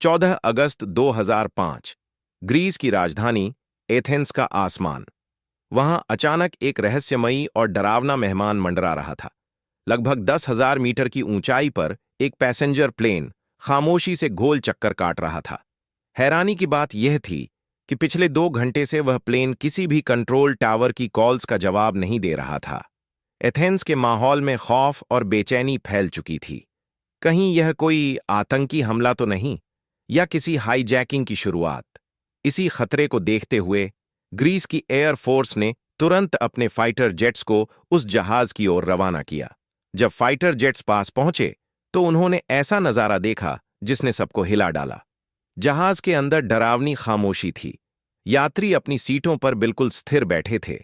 14 अगस्त 2005। Greece की राजधानी Athens का आसमान। वहां अचानक एक रहस्यमयी और डरावना मेहमान मंडरा रहा था। लगभग 10,000 मीटर की ऊंचाई पर एक पैसेंजर प्लेन खामोशी से गोल चक्कर काट रहा था। हैरानी की बात यह थी कि पिछले 2 घंटे से वह प्लेन किसी भी कंट्रोल टावर की कॉल्स का जवाब नहीं दे रहा था। एथेंस के माहौल में खौफ और बेचैनी फैल चुकी थी। कहीं यह कोई आतंकी हमला तो नहीं, या किसी हाईजैकिंग की शुरुआत। इसी खतरे को देखते हुए ग्रीस की एयर फोर्स ने तुरंत अपने फाइटर जेट्स को उस जहाज की ओर रवाना किया। जब फाइटर जेट्स पास पहुंचे तो उन्होंने ऐसा नजारा देखा जिसने सबको हिला डाला। जहाज के अंदर डरावनी खामोशी थी। यात्री अपनी सीटों पर बिल्कुल स्थिर बैठे थे।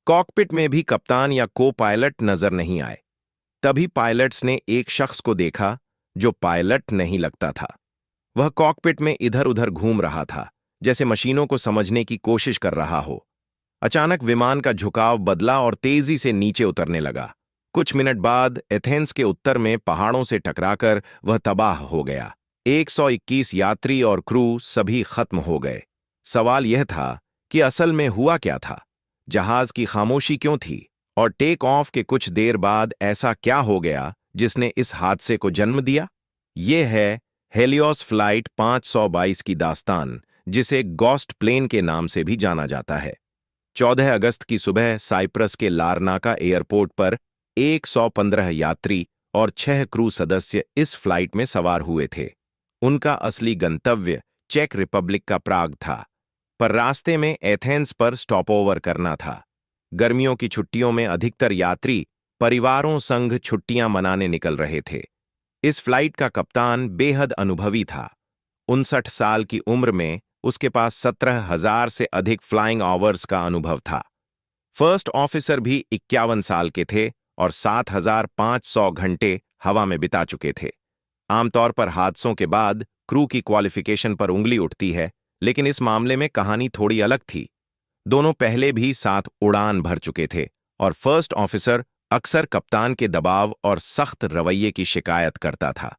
कॉकपिट में भी कप्तान या को पायलट नजर नहीं आए। तभी पायलट्स ने एक शख्स को देखा जो पायलट नहीं लगता था। वह कॉकपिट में इधर उधर घूम रहा था, जैसे मशीनों को समझने की कोशिश कर रहा हो। अचानक विमान का झुकाव बदला और तेजी से नीचे उतरने लगा। कुछ मिनट बाद एथेंस के उत्तर में पहाड़ों से टकराकर वह तबाह हो गया। 121 यात्री और क्रू सभी खत्म हो गए। सवाल यह था कि असल में हुआ क्या था? जहाज की खामोशी क्यों थी? और टेक ऑफ के कुछ देर बाद ऐसा क्या हो गया जिसने इस हादसे को जन्म दिया? ये है हेलियोस फ्लाइट 522 की दास्तान, जिसे गॉस्ट प्लेन के नाम से भी जाना जाता है। 14 अगस्त की सुबह साइप्रस के लारनाका एयरपोर्ट पर 115 यात्री और 6 क्रू सदस्य इस फ्लाइट में सवार हुए थे। उनका असली गंतव्य चेक रिपब्लिक का प्राग था, पर रास्ते में एथेंस पर स्टॉपओवर करना था। गर्मियों की छुट्टियों में अधिकतर यात्री परिवारों संग छुट्टियां मनाने निकल रहे थे। इस फ्लाइट का कप्तान बेहद अनुभवी था। 59 साल की उम्र में उसके पास 17,000 से अधिक फ्लाइंग आवर्स का अनुभव था। फर्स्ट ऑफिसर भी 51 साल के थे और 7,500 घंटे हवा में बिता चुके थे। आमतौर पर हादसों के बाद क्रू की क्वालिफिकेशन पर उंगली उठती है, लेकिन इस मामले में कहानी थोड़ी अलग थी। दोनों पहले भी साथ उड़ान भर चुके थे और फर्स्ट ऑफिसर अक्सर कप्तान के दबाव और सख्त रवैये की शिकायत करता था।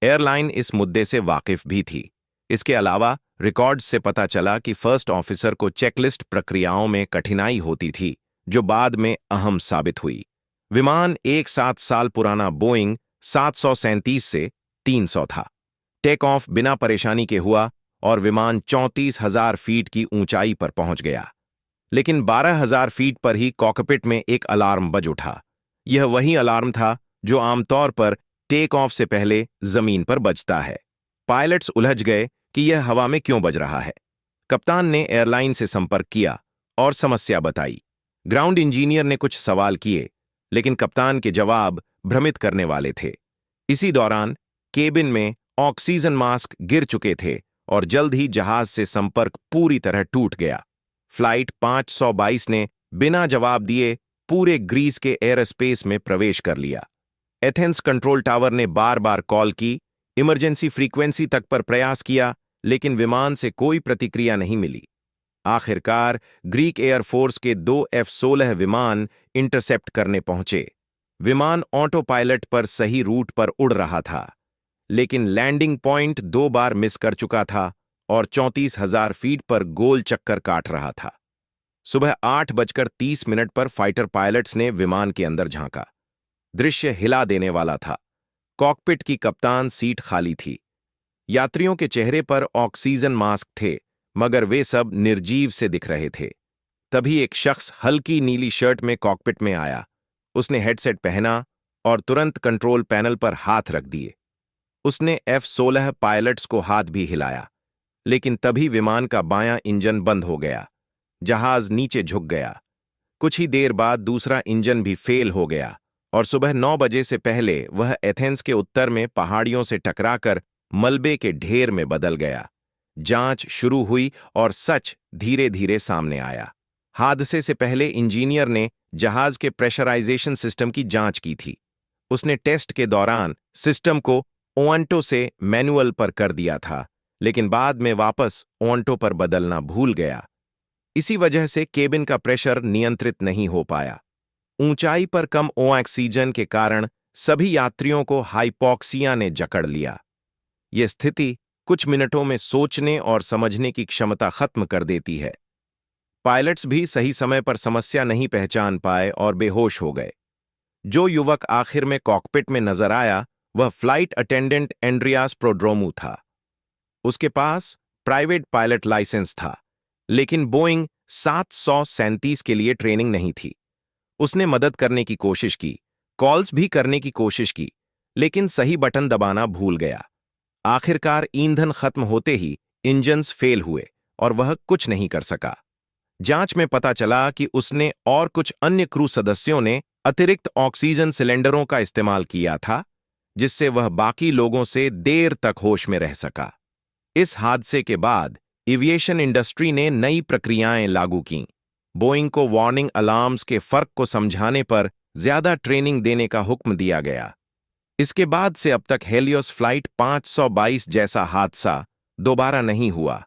एयरलाइन इस मुद्दे से वाकिफ भी थी। इसके अलावा रिकॉर्ड्स से पता चला कि फर्स्ट ऑफिसर को चेकलिस्ट प्रक्रियाओं में कठिनाई होती थी, जो बाद में अहम साबित हुई। विमान एक 7 साल पुराना बोइंग 737 से 300 था। टेक ऑफ बिना परेशानी के हुआ और विमान 34,000 फीट की ऊंचाई पर पहुंच गया। लेकिन 12,000 फीट पर ही कॉकपिट में एक अलार्म बज उठा। यह वही अलार्म था जो आमतौर पर टेक ऑफ से पहले जमीन पर बजता है। पायलट्स उलझ गए कि यह हवा में क्यों बज रहा है। कप्तान ने एयरलाइन से संपर्क किया और समस्या बताई। ग्राउंड इंजीनियर ने कुछ सवाल किए, लेकिन कप्तान के जवाब भ्रमित करने वाले थे। इसी दौरान केबिन में ऑक्सीजन मास्क गिर चुके थे और जल्द ही जहाज से संपर्क पूरी तरह टूट गया। फ्लाइट 522 ने बिना जवाब दिए पूरे ग्रीस के एयरस्पेस में प्रवेश कर लिया। एथेंस कंट्रोल टावर ने बार बार कॉल की, इमरजेंसी फ्रीक्वेंसी तक पर प्रयास किया, लेकिन विमान से कोई प्रतिक्रिया नहीं मिली। आखिरकार ग्रीक एयरफोर्स के 2 F-16 विमान इंटरसेप्ट करने पहुंचे। विमान ऑटो पायलट पर सही रूट पर उड़ रहा था, लेकिन लैंडिंग पॉइंट 2 बार मिस कर चुका था और 34,000 फीट पर गोल चक्कर काट रहा था। सुबह 8:30 पर फाइटर पायलट्स ने विमान के अंदर झांका। दृश्य हिला देने वाला था। कॉकपिट की कप्तान सीट खाली थी। यात्रियों के चेहरे पर ऑक्सीजन मास्क थे, मगर वे सब निर्जीव से दिख रहे थे। तभी एक शख्स हल्की नीली शर्ट में कॉकपिट में आया। उसने हेडसेट पहना और तुरंत कंट्रोल पैनल पर हाथ रख दिए। उसने F-16 पायलट्स को हाथ भी हिलाया, लेकिन तभी विमान का बायां इंजन बंद हो गया। जहाज नीचे झुक गया। कुछ ही देर बाद दूसरा इंजन भी फेल हो गया और सुबह 9 बजे से पहले वह एथेंस के उत्तर में पहाड़ियों से टकराकर मलबे के ढेर में बदल गया। जांच शुरू हुई और सच धीरे धीरे सामने आया। हादसे से पहले इंजीनियर ने जहाज के प्रेशराइजेशन सिस्टम की जांच की थी। उसने टेस्ट के दौरान सिस्टम को ओंटो से मैनुअल पर कर दिया था, लेकिन बाद में वापस ओंटो पर बदलना भूल गया। इसी वजह से केबिन का प्रेशर नियंत्रित नहीं हो पाया। ऊंचाई पर कम ऑक्सीजन के कारण सभी यात्रियों को हाइपोक्सिया ने जकड़ लिया। यह स्थिति कुछ मिनटों में सोचने और समझने की क्षमता खत्म कर देती है। पायलट्स भी सही समय पर समस्या नहीं पहचान पाए और बेहोश हो गए। जो युवक आखिर में कॉकपिट में नजर आया वह फ्लाइट अटेंडेंट एंड्रियास प्रोड्रोमू था। उसके पास प्राइवेट पायलट लाइसेंस था, लेकिन बोइंग 737 के लिए ट्रेनिंग नहीं थी। उसने मदद करने की कोशिश की, कॉल्स भी करने की कोशिश की, लेकिन सही बटन दबाना भूल गया। आखिरकार ईंधन खत्म होते ही इंजन्स फेल हुए और वह कुछ नहीं कर सका। जांच में पता चला कि उसने और कुछ अन्य क्रू सदस्यों ने अतिरिक्त ऑक्सीजन सिलेंडरों का इस्तेमाल किया था, जिससे वह बाकी लोगों से देर तक होश में रह सका। इस हादसे के बाद एविएशन इंडस्ट्री ने नई प्रक्रियाएं लागू कीं। बोइंग को वार्निंग अलार्म्स के फर्क को समझाने पर ज्यादा ट्रेनिंग देने का हुक्म दिया गया। इसके बाद से अब तक हेलियोस फ्लाइट 522 जैसा हादसा दोबारा नहीं हुआ।